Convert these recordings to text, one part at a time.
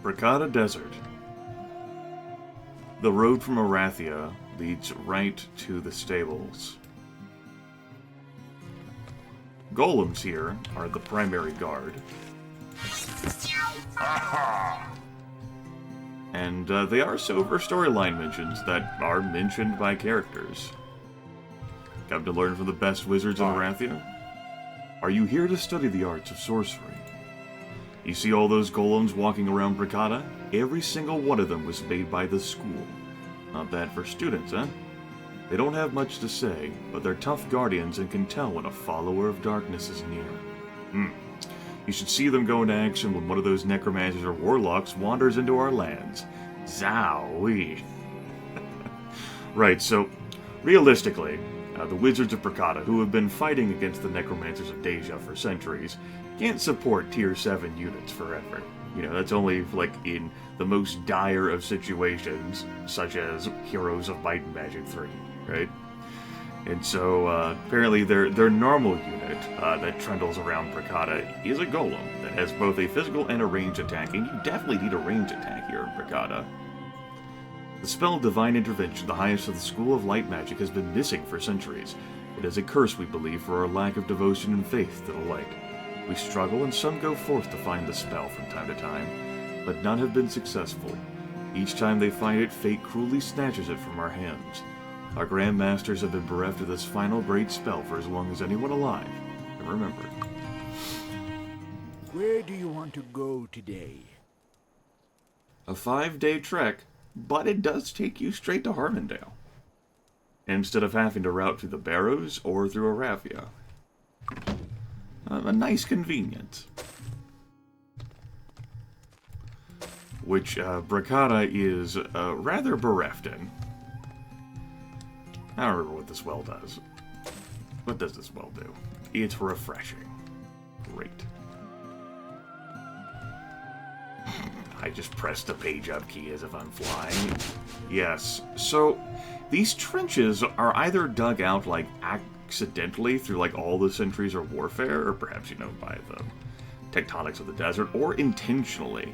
Bracada Desert. The road from Arathia leads right to the stables. Golems here are the primary guard. And they are silver storyline mentions that are mentioned by characters. Come to learn from the best wizards in Arathia? Are you here to study the arts of sorcery? You see all those golems walking around Bracada? Every single one of them was made by the school. Not bad for students, huh? They don't have much to say, but they're tough guardians and can tell when a follower of darkness is near. You should see them go into action when one of those necromancers or warlocks wanders into our lands. Zowie. Right, so, realistically, the wizards of Bracada, who have been fighting against the necromancers of Deja for centuries, can't support tier 7 units forever. You know, that's only, like, in the most dire of situations, such as Heroes of Might and Magic 3, right? And so, apparently their normal unit that trundles around Bracada is a golem that has both a physical and a ranged attack, and you definitely need a ranged attack here in Bracada. The spell Divine Intervention, the highest of the School of Light Magic, has been missing for centuries. It is a curse, we believe, for our lack of devotion and faith to the light. We struggle, and some go forth to find the spell from time to time, but none have been successful. Each time they find it, fate cruelly snatches it from our hands. Our Grand Masters have been bereft of this final great spell for as long as anyone alive can remember. Where do you want to go today? A 5-day trek, but it does take you straight to Harmondale, instead of having to route through the Barrows or through Arathia. A nice convenience. Which Bracada is rather bereft in. I don't remember what this well does. What does this well do? It's refreshing. Great. I just pressed the page up key as if I'm flying. Yes. So, these trenches are either dug out, like, accidentally through, like, all the centuries of warfare, or perhaps, you know, by the tectonics of the desert, or intentionally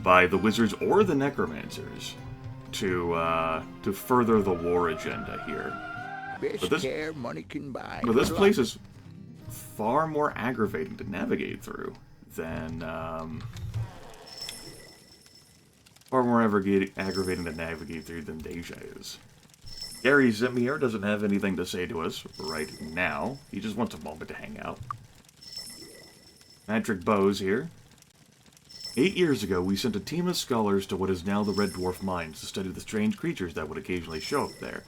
by the wizards or the necromancers to further the war agenda here. Best care money can buy. But this place is far more aggravating to navigate through than aggravating to navigate through than Deja is. Gary Zimier doesn't have anything to say to us right now. He just wants a moment to hang out. Patrick Bowes here. 8 years ago, we sent a team of scholars to what is now the Red Dwarf Mines to study the strange creatures that would occasionally show up there.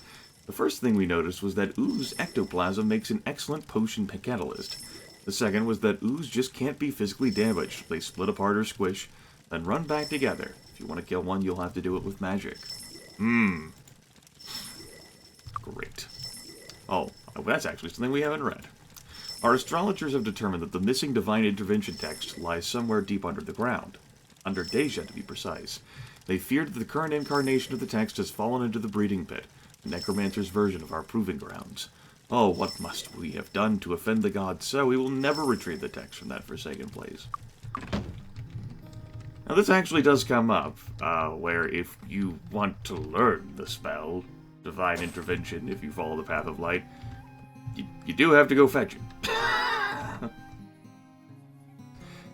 The first thing we noticed was that ooze ectoplasm makes an excellent potion catalyst. The second was that ooze just can't be physically damaged. They split apart or squish, then run back together. If you want to kill one, you'll have to do it with magic. Great. Oh, that's actually something we haven't read. Our astrologers have determined that the missing Divine Intervention text lies somewhere deep under the ground. Under Deja, to be precise. They feared that the current incarnation of the text has fallen into the breeding pit, the necromancer's version of our proving grounds. Oh, what must we have done to offend the gods so we will never retrieve the text from that forsaken place. Now this actually does come up, where if you want to learn the spell, Divine Intervention, if you follow the path of light, you do have to go fetch it.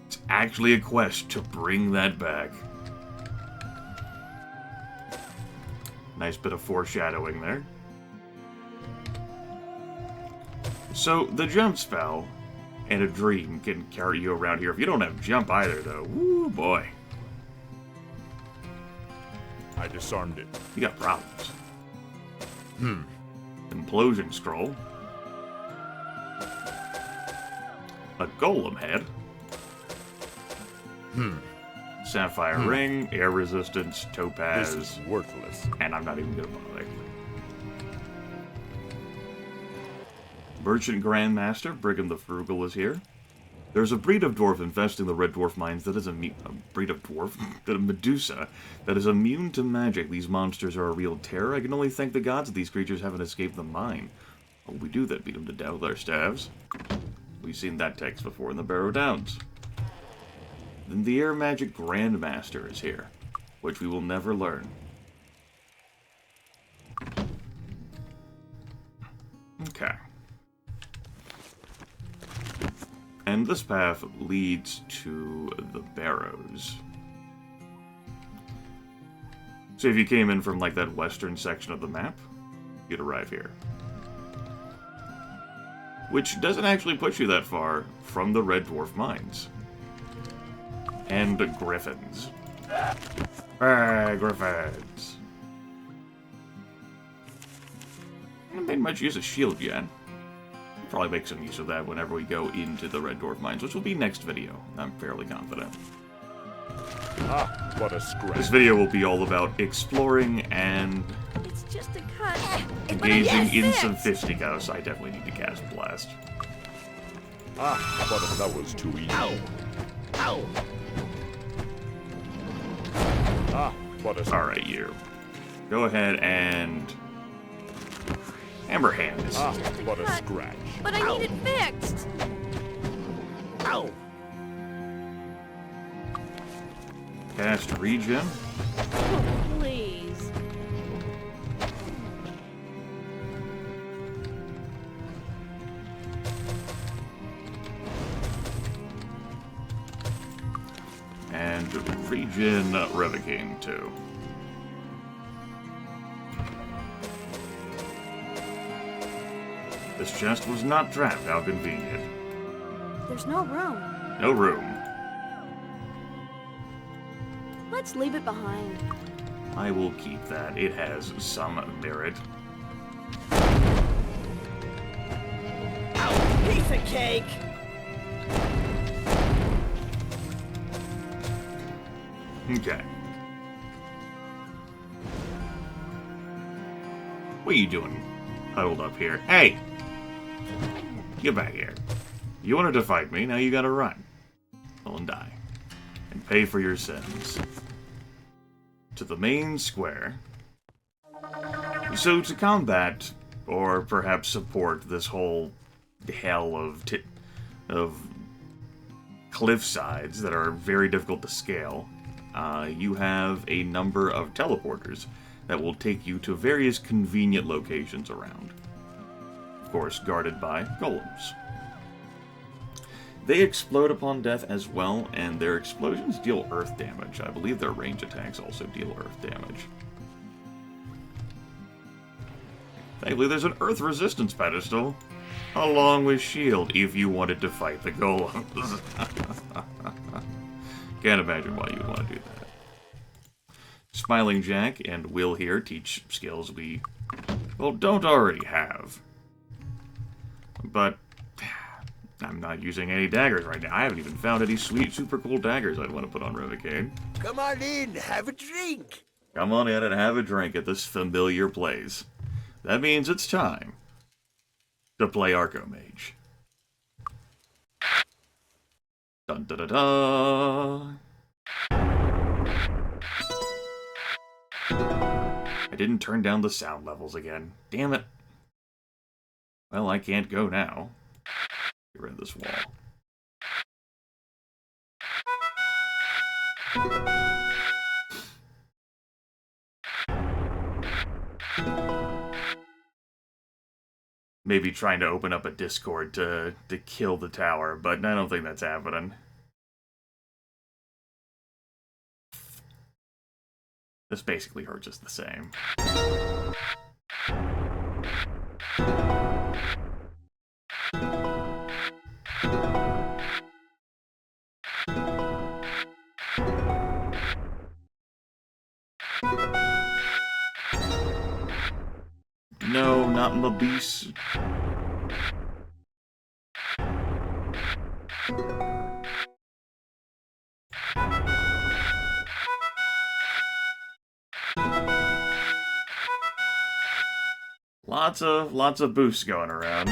It's actually a quest to bring that back. Nice bit of foreshadowing there. So, the jump spell and a dream can carry you around here. If you don't have jump either, though, woo boy. I disarmed it. You got problems. Implosion scroll. A golem head. Sapphire ring, air resistance, topaz. This is worthless. And I'm not even gonna bother. Merchant Grandmaster Brigham the Frugal is here. There's a breed of dwarf infesting the Red Dwarf Mines that is a breed of dwarf? A Medusa that is immune to magic. These monsters are a real terror. I can only thank the gods that these creatures haven't escaped the mine. Oh, we do that, beat them to death with our staves. We've seen that text before in the Barrow Downs. then the Air Magic Grandmaster is here, which we will never learn. Okay. And this path leads to the Barrows. So if you came in from, like, that western section of the map, you'd arrive here. Which doesn't actually put you that far from the Red Dwarf Mines. And Griffins. Griffins. I haven't made much use of shield yet. We'll probably make some use of that whenever we go into the Red Dwarf Mines, which will be next video. I'm fairly confident. Ah, what a scratch. This video will be all about exploring and It's just a cut. engaging in some fisticuffs. I definitely need to cast Blast. Ah, but that was too easy. Ow! Ow! Ah, what a... Alright, you. Go ahead and... Hammer Hands. Ah, Just a what a cut. scratch. But I need it fixed. Ow! Cast Regen. Oh, please. And Regen Revoking, too. This chest was not trapped. How convenient. There's no room. No room. Let's leave it behind. I will keep that. It has some merit. Piece of cake! Okay. What are you doing huddled up here? Hey! Get back here. You wanted to fight me, now you gotta run. Well, and die. And pay for your sins. To the main square. So to combat, or perhaps support this whole hell of cliff sides that are very difficult to scale, you have a number of teleporters that will take you to various convenient locations around. Of course, guarded by golems. They explode upon death as well, and their explosions deal earth damage. I believe their range attacks also deal earth damage. Thankfully, there's an earth resistance pedestal, along with shield, if you wanted to fight the golems. Can't imagine why you would want to do that. Smiling Jack and Will here teach skills we, well, don't already have. But I'm not using any daggers right now. I haven't even found any sweet, super cool daggers I'd want to put on Revocade. Come on in, have a drink. Come on in and have a drink at this familiar place. That means it's time to play Archomage. Dun da da da. I didn't turn down the sound levels again. Damn it. Well, I can't go now. Get rid of this wall. Maybe trying to open up a Discord to kill the tower, but I don't think that's happening. This basically hurts us the same. No, not Mabise. Lots of boosts going around.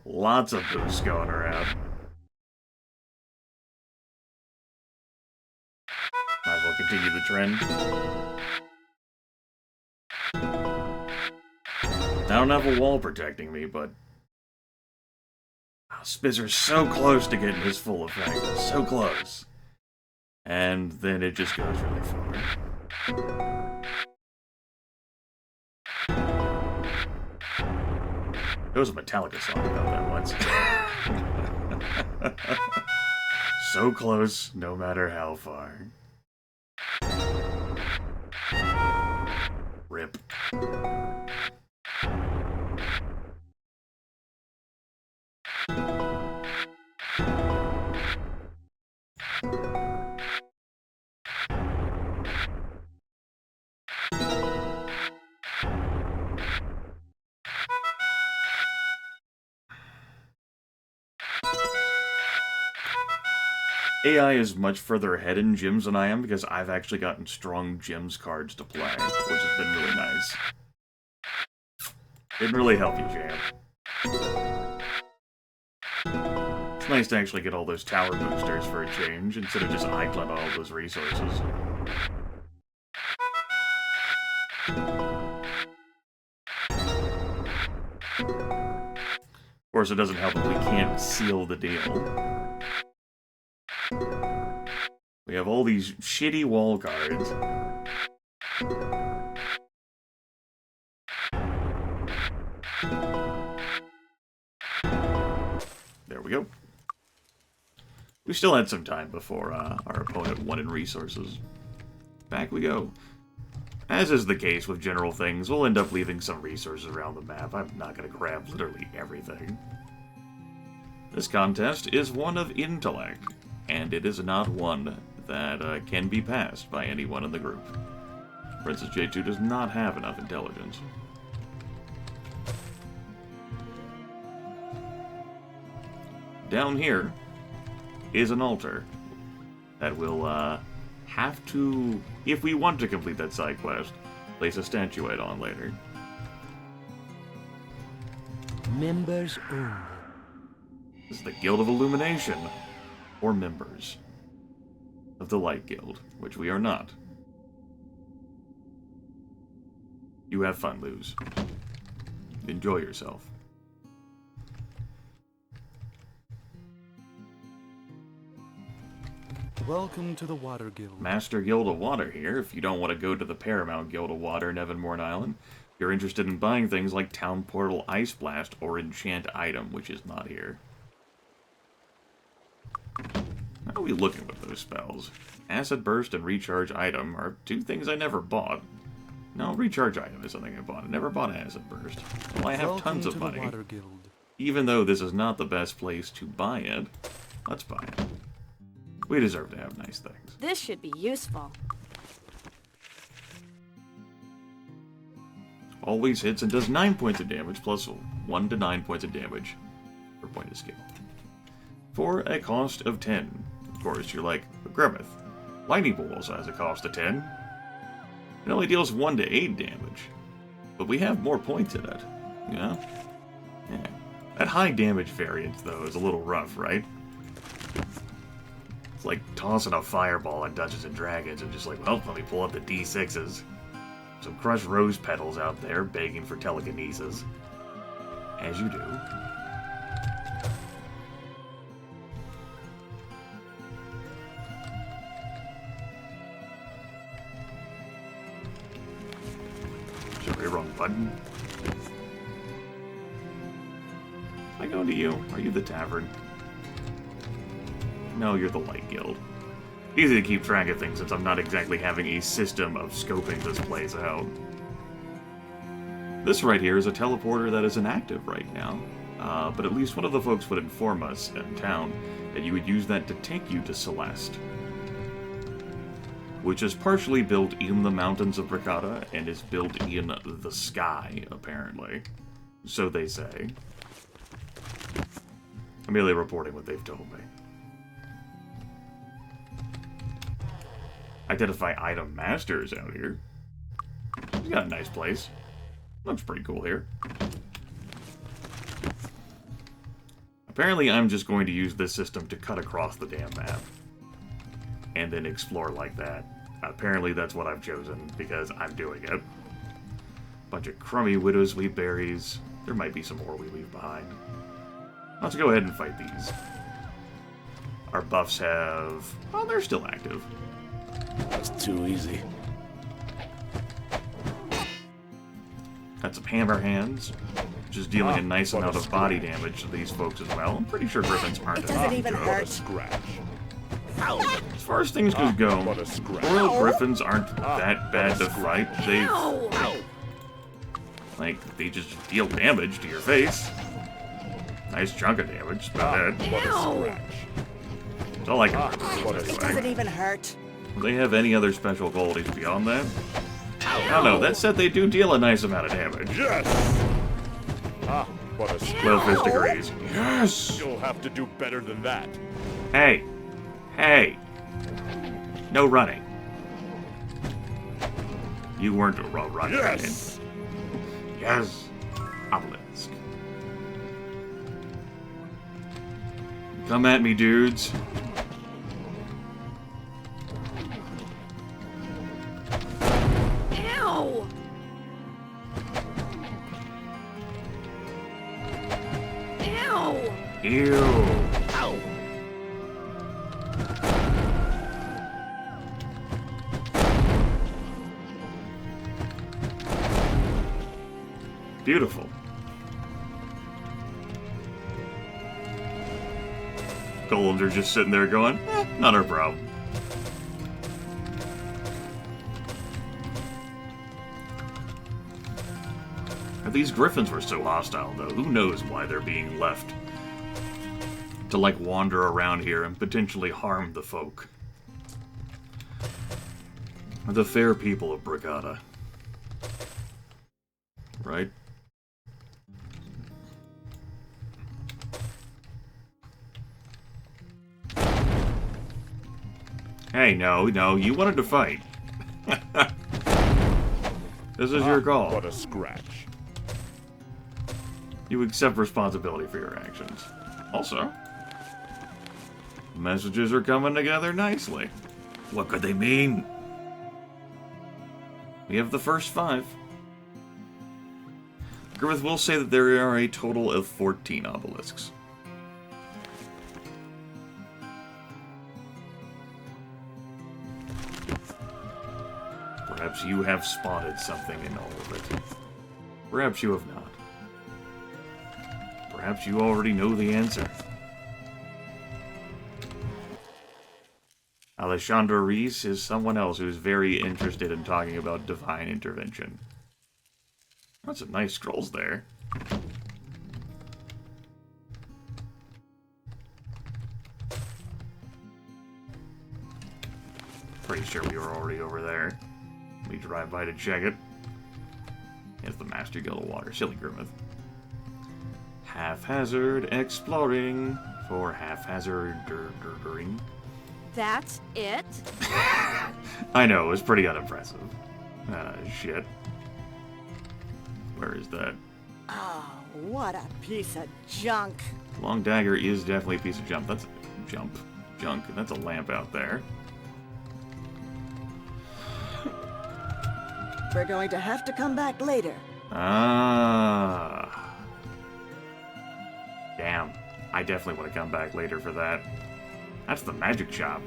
Lots of boosts going around. Might as well continue the trend. I don't have a wall protecting me, but Spizzer's so close to getting his full effect. So close. And then it just goes really far. There was a Metallica song about that once. So close, no matter how far. Rip. AI is much further ahead in gyms than I am because I've actually gotten strong gyms cards to play, which has been really nice. Didn't really help you, Jam. It's nice to actually get all those tower boosters for a change instead of just idling all those resources. Of course, it doesn't help that we can't seal the deal. We have all these shitty wall cards. There we go. We still had some time before our opponent won in resources. Back we go. As is the case with general things, we'll end up leaving some resources around the map. I'm not going to grab literally everything. This contest is one of intellect, and it is not one that can be passed by anyone in the group. Princess J2 does not have enough intelligence. Down here is an altar that will have to, if we want to complete that side quest, place a statuette on later. Members only. This is the Guild of Illumination, or members of the Light Guild, which we are not. You have fun, Luz. Enjoy yourself. Welcome to the Water Guild. Master Guild of Water here. If you don't want to go to the Paramount Guild of Water in Evanmorn Island, you're interested in buying things like Town Portal Ice Blast or Enchant Item, which is not here. How are we looking with those spells? Acid Burst and Recharge Item are two things I never bought. No, Recharge Item is something I bought. I never bought Acid Burst. Well, I have tons of money. Water Guild. Even though this is not the best place to buy it, let's buy it. We deserve to have nice things. This should be useful. Always hits and does 9 points of damage, plus 1 to 9 points of damage per point of skill. For a cost of 10. Of course, you're like, Grimith. Lightning Bolt also has a cost of 10. It only deals 1 to 8 damage. But we have more points in it. You know? Yeah. That high damage variance, though, is a little rough, right? It's like tossing a fireball at Dungeons and Dragons and just like, well, let me pull up the D6s. Some crushed rose petals out there begging for telekinesis. As you do. Sorry, wrong button. I go to you. Are you the tavern? No, you're the Light Guild. Easy to keep track of things since I'm not exactly having a system of scoping this place out. This right here is a teleporter that is inactive right now, but at least one of the folks would inform us in town that you would use that to take you to Celeste, which is partially built in the mountains of Bracada and is built in the sky, apparently. So they say. I'm merely reporting what they've told me. Identify item masters out here. We got a nice place. Looks pretty cool here. Apparently I'm just going to use this system to cut across the damn map. And then explore like that. Apparently that's what I've chosen, because I'm doing it. Bunch of crummy widowsweet berries. There might be some more we leave behind. Let's go ahead and fight these. Our buffs have... Oh, they're still active. That's too easy. Got some hammer hands, which is dealing a nice what a amount of body damage to these folks as well. I'm pretty sure griffins aren't It doesn't even What a hurt. scratch. As far as things could go, What a scratch. royal griffins aren't that bad to fight. They, Ow! like, they just deal damage to your face. Nice chunk of damage, but What a Ow. scratch. it's all I can what a remember. It doesn't even hurt. Do they have any other special qualities beyond that? Oh no, that said they do deal a nice amount of damage. Yes! What a scratch. 12 degrees. Yes! You'll have to do better than that. Hey! Hey! No running. You weren't a running. Yes! Yes! Obelisk. Come at me, dudes. Ow! Ow! Ew. Beautiful. Golems are just sitting there going, not our problem. If these griffins were so hostile, though, who knows why they're being left to, like, wander around here and potentially harm the folk. The fair people of Bracada. Right? Hey, no, you wanted to fight. This is your call. What a scratch. You accept responsibility for your actions. Also, messages are coming together nicely. What could they mean? We have the first 5. Grimith will say that there are a total of 14 obelisks. Perhaps you have spotted something in all of it. Perhaps you have not. Perhaps you already know the answer. Alessandro Reese is someone else who's very interested in talking about divine intervention. That's some nice scrolls there. Pretty sure we were already over there. Let me drive by to check it. It's the Master Guild of Water. Silly Grimith. Haphazard exploring for haphazarding. That's it? I know, it was pretty unimpressive. Shit. Where is that? Oh, what a piece of junk. Long dagger is definitely a piece of junk. That's junk. That's a lamp out there. We're going to have to come back later. Ah. Damn. I definitely want to come back later for that. That's the magic shop.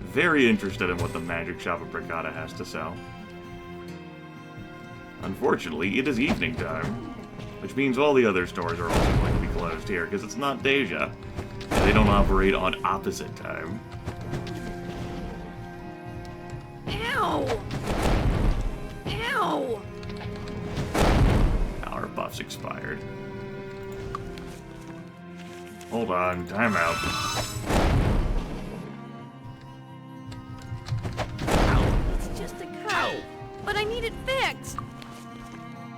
Very interested in what the magic shop of Bracada has to sell. Unfortunately, it is evening time, which means all the other stores are also going to be closed here, because it's not Deja, and they don't operate on opposite time. Ow! Ow! Our buff's expired. Hold on, timeout. It's just a cut. But I need it fixed.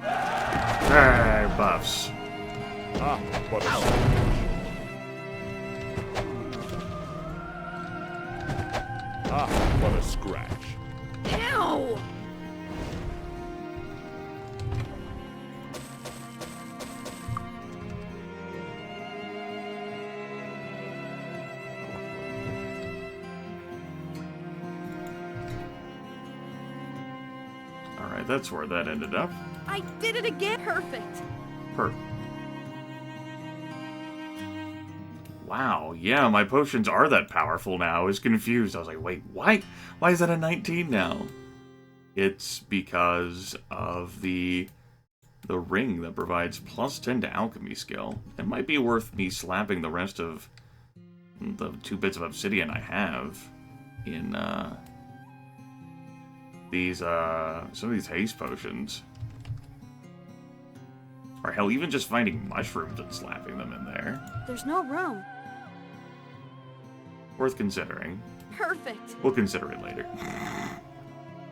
Hey, buffs. What a scratch. What a scratch. Ow! Alright, that's where that ended up. I did it again. Perfect. Perfect. Wow, yeah, my potions are that powerful now. I was confused. I was like, wait, why? Why is that a 19 now? It's because of the ring that provides plus 10 to alchemy skill. It might be worth me slapping the rest of the 2 bits of obsidian I have in these some of these haste potions. Or hell, even just finding mushrooms and slapping them in there. There's no room. Worth considering. Perfect. We'll consider it later.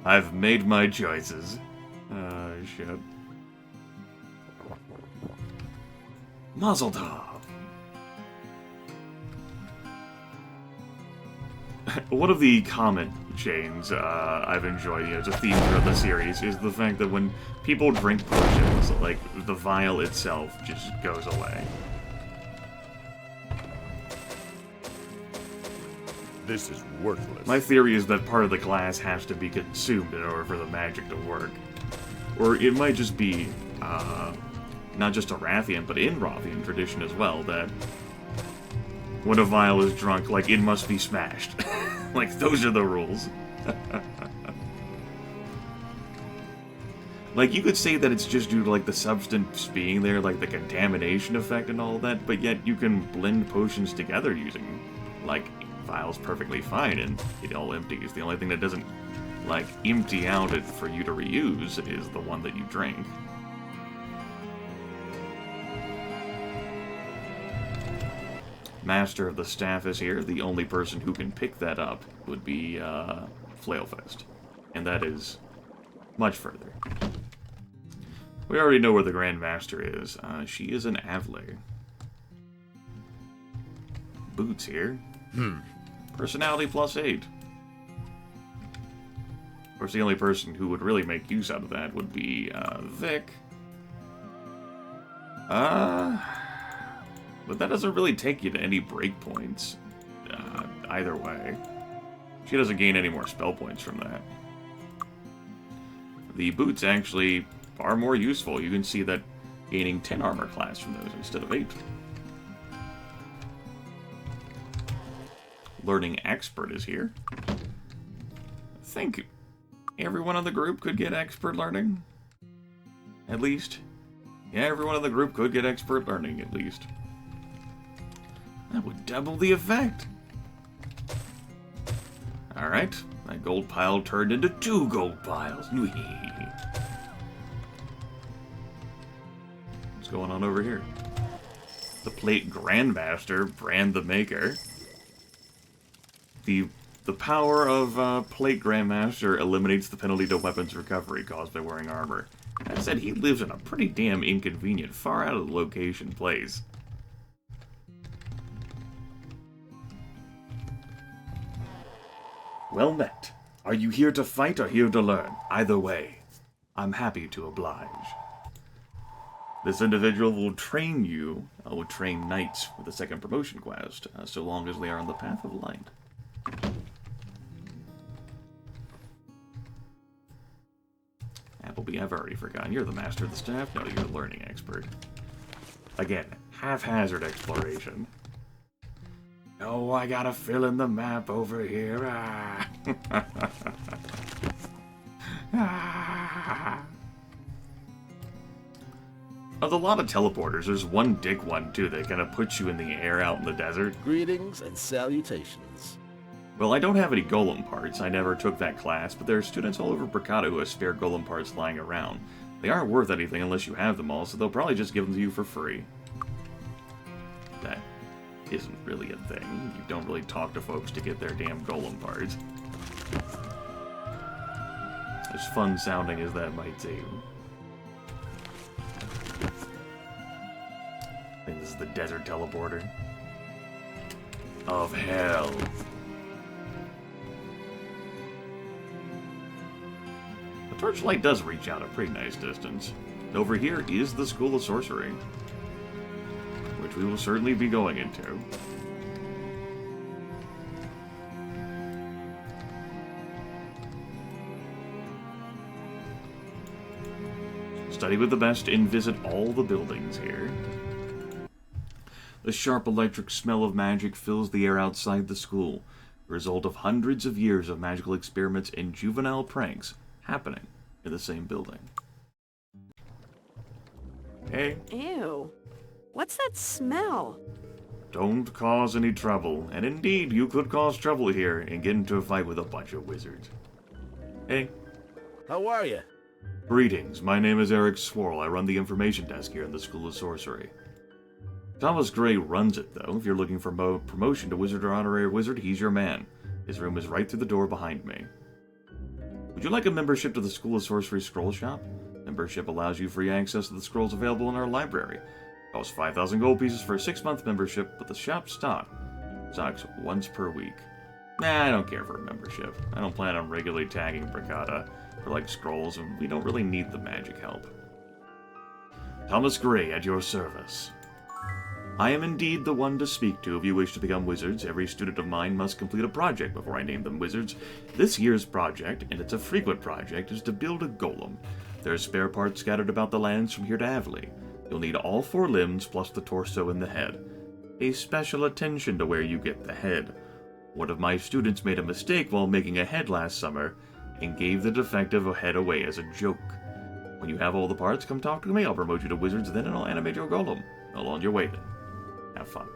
I've made my choices. Shit. Mazel tov. One of the comment chains I've enjoyed, as a theme throughout the series, is the fact that when people drink potions, like, the vial itself just goes away. This is worthless. My theory is that part of the glass has to be consumed in order for the magic to work. Or it might just be, not just a Rathian, but in Rothian tradition as well, that when a vial is drunk, like, it must be smashed. Like, those are the rules. Like, you could say that it's just due to, like, the substance being there, like, the contamination effect and all that, but yet you can blend potions together using, like, vials perfectly fine, and it all empties. The only thing that doesn't, like, empty out it for you to reuse is the one that you drink. Master of the Staff is here. The only person who can pick that up would be Flailfest. And that is much further. We already know where the Grand Master is. She is an Avler. Boots here. Personality +8. Of course, the only person who would really make use out of that would be Vic. But that doesn't really take you to any breakpoints, either way. She doesn't gain any more spell points from that. The boots actually are more useful. You can see that gaining 10 armor class from those instead of 8. Learning Expert is here. I think everyone in the group could get Expert Learning. At least. Yeah, everyone in the group could get Expert Learning, at least. That would double the effect. Alright, that gold pile turned into 2 gold piles. What's going on over here? The Plate Grandmaster, Brand the Maker. The power of Plate Grandmaster eliminates the penalty to weapons recovery caused by wearing armor. That said, he lives in a pretty damn inconvenient, far out of the location place. Well met. Are you here to fight or here to learn? Either way, I'm happy to oblige. This individual will train you, will train knights for the second promotion quest, so long as they are on the path of light. Appleby, I've already forgotten. You're the Master of the Staff? No, you're a Learning Expert. Again, haphazard exploration. Oh, I gotta fill in the map over here. Of a lot of teleporters, there's one dick one, too, that kind of puts you in the air out in the desert. Greetings and salutations. Well, I don't have any golem parts. I never took that class, but there are students all over Bracada who have spare golem parts lying around. They aren't worth anything unless you have them all, so they'll probably just give them to you for free. That isn't really a thing. You don't really talk to folks to get their damn golem parts. As fun sounding as that might seem. I think this is the desert teleporter. Of hell. The torchlight does reach out a pretty nice distance. Over here is the School of Sorcery, which we will certainly be going into. Study with the best and visit all the buildings here. The sharp electric smell of magic fills the air outside the school, the result of hundreds of years of magical experiments and juvenile pranks happening in the same building. Hey, Ew. What's that smell? don't cause any trouble, and indeed, you could cause trouble here and get into a fight with a bunch of wizards. Hey. How are you? Greetings, my name is Eric Swarl. I run the information desk here in the School of Sorcery. Thomas Gray runs it, though. If you're looking for promotion to Wizard or Honorary Wizard, he's your man. His room is right through the door behind me. Would you like a membership to the School of Sorcery Scroll Shop? Membership allows you free access to the scrolls available in our library. It costs 5,000 gold pieces for a 6-month membership, but the shop stocks once per week. Nah, I don't care for a membership. I don't plan on regularly tagging Bracada for like scrolls, and we don't really need the magic help. Thomas Gray at your service. I am indeed the one to speak to if you wish to become wizards. Every student of mine must complete a project before I name them wizards. This year's project, and it's a frequent project, is to build a golem. There are spare parts scattered about the lands from here to Avley. You'll need all 4 limbs plus the torso and the head. Pay special attention to where you get the head. One of my students made a mistake while making a head last summer and gave the defective head away as a joke. When you have all the parts, come talk to me. I'll promote you to wizards, then I'll animate your golem. All on your way then. Have fun.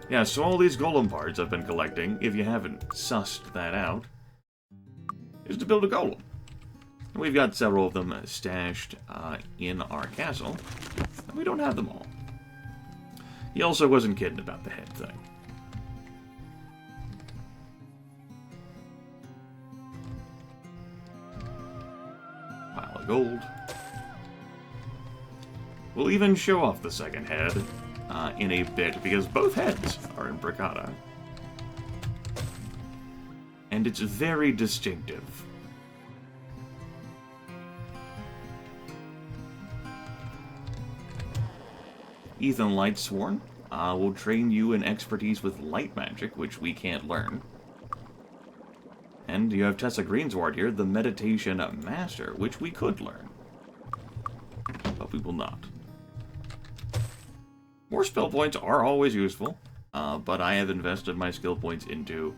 Yeah, so all these golem parts I've been collecting, if you haven't sussed that out, is to build a golem. And we've got several of them stashed in our castle, and we don't have them all. He also wasn't kidding about the head thing. Pile of gold. We'll even show off the second head in a bit, because both heads are in Bracada. And it's very distinctive. Ethan Lightsworn will train you in expertise with light magic, which we can't learn. And you have Tessa Greensward here, the meditation master, which we could learn. But we will not. More spell points are always useful, but I have invested my skill points into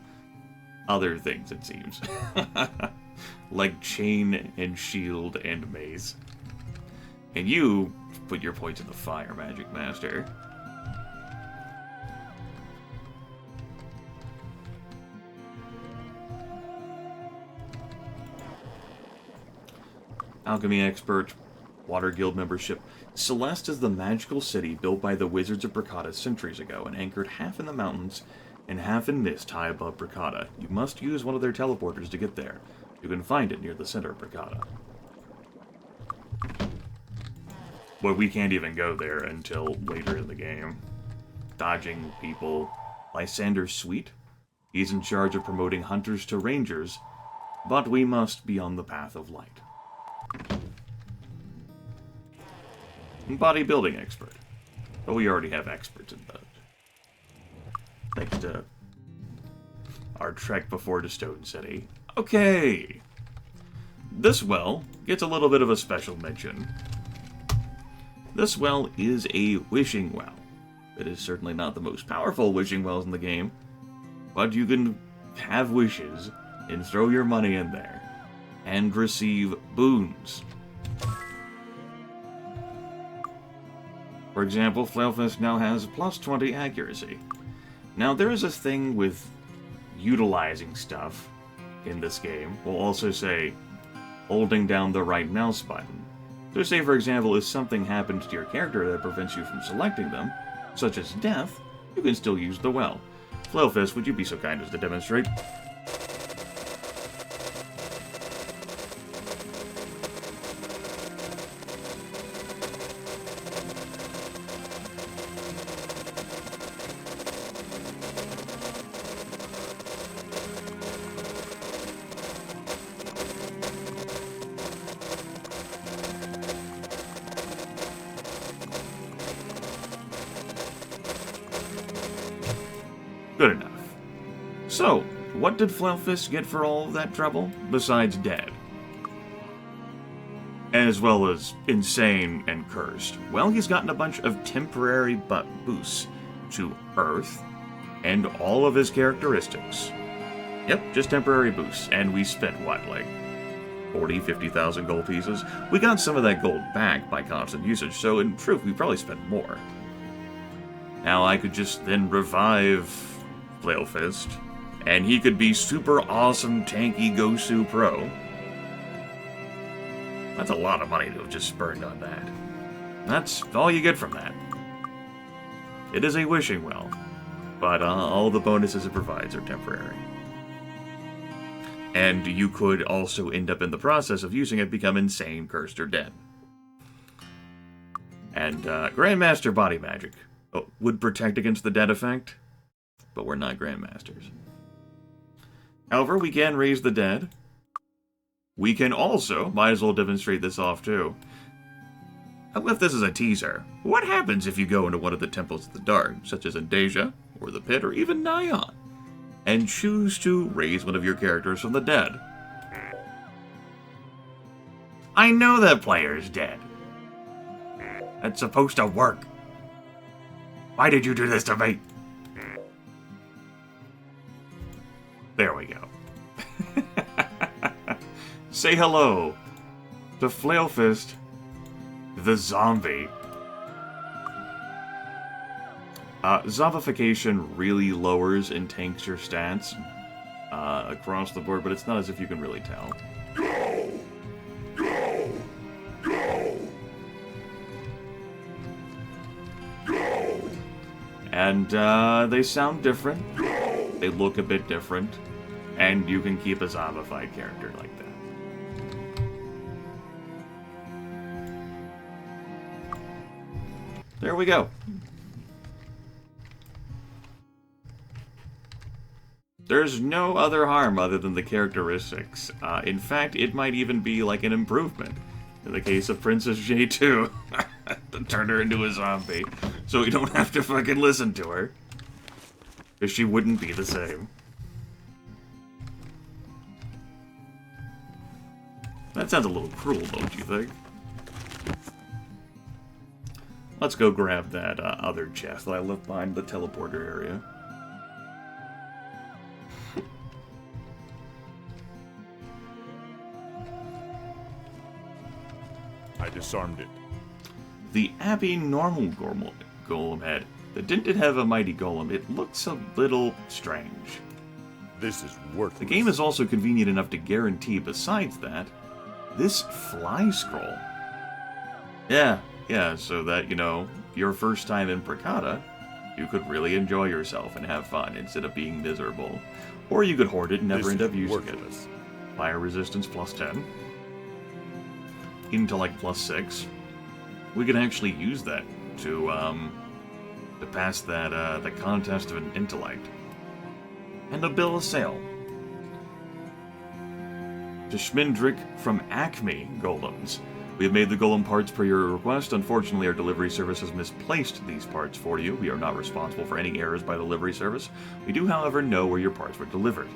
other things, it seems. Like chain and shield and mace. And you put your points in the fire magic master. Alchemy expert, Water Guild membership. Celeste is the magical city built by the Wizards of Bracada centuries ago and anchored half in the mountains and half in mist high above Bracada. You must use one of their teleporters to get there. You can find it near the center of Bracada. But we can't even go there until later in the game. Dodging people. Lysander Sweet. He's in charge of promoting hunters to rangers, but we must be on the path of light. Bodybuilding expert. But we already have experts in that. Thanks to our trek before to Stone City. Okay. This well gets a little bit of a special mention. This well is a wishing well. It is certainly not the most powerful wishing wells in the game, but you can have wishes and throw your money in there and receive boons. For example, Flailfist now has plus 20 accuracy. Now, there is a thing with utilizing stuff in this game. We'll also say holding down the right mouse button. So say, for example, if something happens to your character that prevents you from selecting them, such as death, you can still use the well. Flailfist, would you be so kind as to demonstrate? Good enough. So, what did Flailfist get for all of that trouble, besides dead? as well as insane and cursed? Well, he's gotten a bunch of temporary boosts to Earth and all of his characteristics. Yep, just temporary boosts. And we spent, what, like 40, 50,000 gold pieces? We got some of that gold back by constant usage, so in truth, we probably spent more. Now, I could just then revive Flailfist, and he could be super awesome tanky Gosu Pro. That's a lot of money to have just spurned on that. That's all you get from that. It is a wishing well, but all the bonuses it provides are temporary. And you could also end up in the process of using it become insane, cursed, or dead. And Grandmaster Body Magic would protect against the dead effect, but we're not Grandmasters. However, we can raise the dead. We can also, might as well demonstrate this off too. If this is a teaser, what happens if you go into one of the temples of the dark, such as Andasia, or the Pit, or even Nyan, and choose to raise one of your characters from the dead? I know that player is dead. That's supposed to work. Why did you do this to me? There we go. Say hello to Flailfist, the zombie. Zombification really lowers and tanks your stats across the board, but it's not as if you can really tell. Go! Go! Go! Go! And they sound different. Go! They look a bit different. And you can keep a zombified character like that. There we go. There's no other harm other than the characteristics. In fact, it might even be like an improvement. In the case of Princess J2, to turn her into a zombie, so we don't have to fucking listen to her. Because she wouldn't be the same. That sounds a little cruel, don't you think? Let's go grab that other chest that I left behind the teleporter area. I disarmed it. The Abbey normal golem head. That didn't have a mighty golem. It looks a little strange. This is worthless. The game is also convenient enough to guarantee, besides that, this fly scroll. Yeah, so that, you know, your first time in Bracada, you could really enjoy yourself and have fun instead of being miserable. Or you could hoard it and never end up using it. Fire resistance +10. Intellect +6. We can actually use that to pass that the contest of an intellect. And a bill of sale. To Schmindrick from Acme Golems. We have made the golem parts per your request. Unfortunately, our delivery service has misplaced these parts for you. We are not responsible for any errors by the delivery service. We do, however, know where your parts were delivered.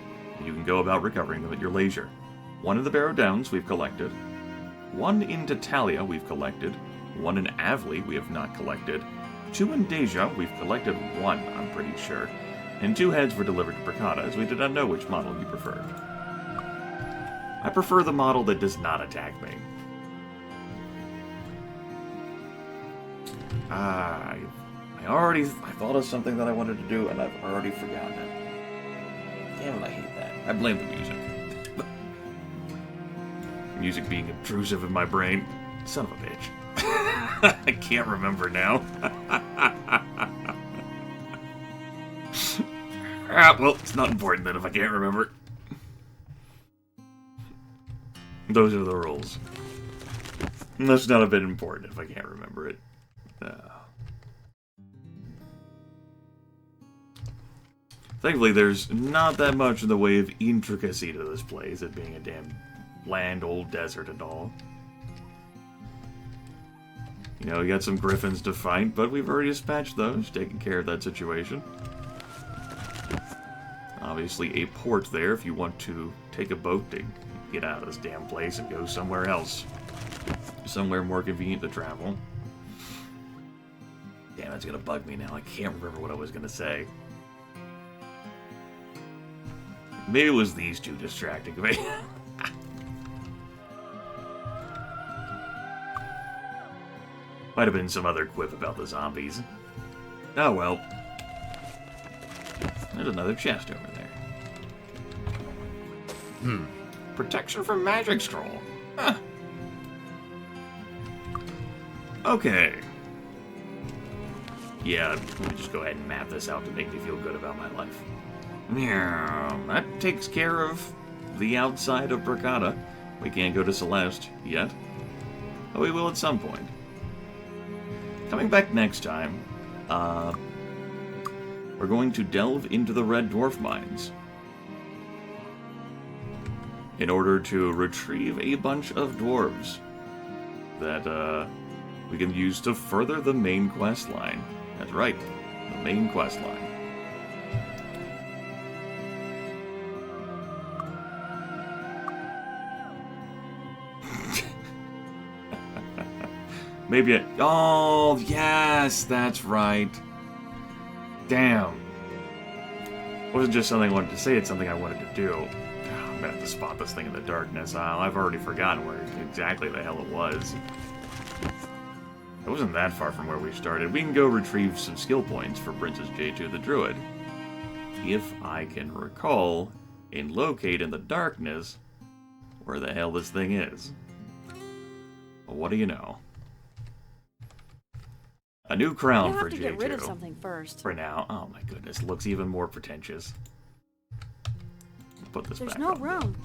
You can go about recovering them at your leisure. 1 in the Barrow Downs we've collected. 1 in Tatalia we've collected. 1 in Avley we have not collected. 2 in Deja we've collected 1, I'm pretty sure. And 2 heads were delivered to Bracada, as we did not know which model you preferred. I prefer the model that does not attack me. I thought of something that I wanted to do, and I've already forgotten it. Damn it, I hate that. I blame the music. Music being intrusive in my brain. Son of a bitch. I can't remember now. Well, it's not important then if I can't remember. Those are the rules. That's not a bit important if I can't remember it. Thankfully, there's not that much in the way of intricacy to this place, it being a damn bland old desert and all. You know, we got some griffins to fight, but we've already dispatched those, taking care of that situation. Obviously, a port there if you want to take a boat to get out of this damn place and go somewhere else. somewhere more convenient to travel. Damn, it's gonna bug me now. I can't remember what I was gonna say. Maybe it was these two distracting me. Might have been some other quip about the zombies. Oh well. There's another chest over there. Protection from magic scroll. Huh. Okay. Yeah, let me just go ahead and map this out to make me feel good about my life. Yeah, that takes care of the outside of Bracada. We can't go to Celeste yet, but we will at some point. Coming back next time, we're going to delve into the Red Dwarf mines in order to retrieve a bunch of dwarves that we can use to further the main quest line. That's right, the main quest line. Maybe it. Oh, yes, that's right. Damn. It wasn't just something I wanted to say, it's something I wanted to do. I'm gonna have to spot this thing in the darkness. I've already forgotten where exactly the hell it was. It wasn't that far from where we started. We can go retrieve some skill points for Princess J2 the Druid. If I can recall and locate in the darkness where the hell this thing is. Well, what do you know? A new crown for J2. You have to get rid of something first. For now. Oh my goodness, looks even more pretentious. Put this There's back no on. room.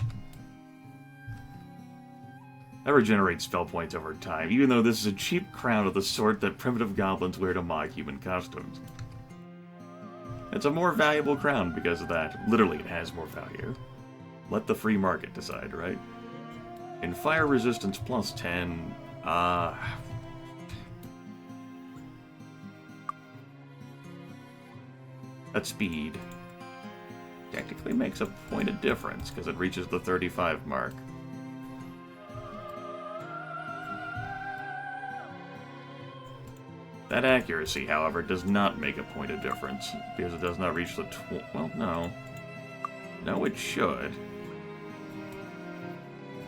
That regenerates spell points over time, even though this is a cheap crown of the sort that primitive goblins wear to mock human costumes. It's a more valuable crown because of that. Literally, it has more value. Let the free market decide, right? And fire resistance plus 10. That speed technically makes a point of difference because it reaches the 35 mark. That accuracy, however, does not make a point of difference because it does not reach the well, no. No, it should.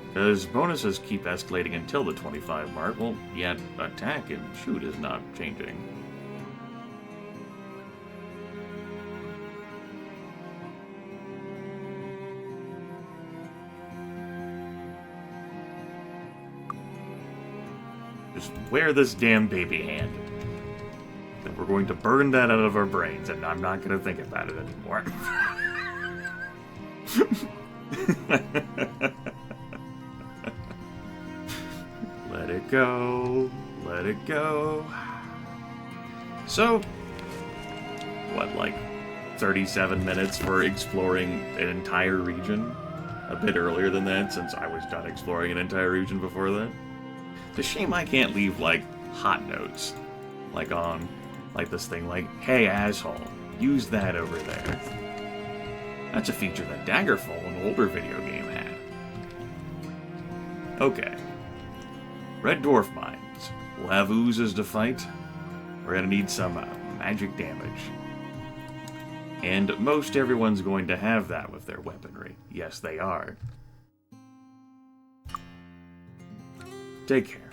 Because bonuses keep escalating until the 25 mark, well, yet attack and shoot is not changing. Just wear this damn baby hand. And we're going to burn that out of our brains, and I'm not going to think about it anymore. Let it go. Let it go. So, what, like 37 minutes for exploring an entire region? A bit earlier than that, since I was done exploring an entire region before that. It's a shame I can't leave, like, hot notes. Like on, like this thing, like, hey, asshole, use that over there. That's a feature that Daggerfall, an older video game, had. Okay. Red Dwarf Mines. We'll have oozes to fight. We're gonna need some magic damage. And most everyone's going to have that with their weaponry. Yes, they are. Take care.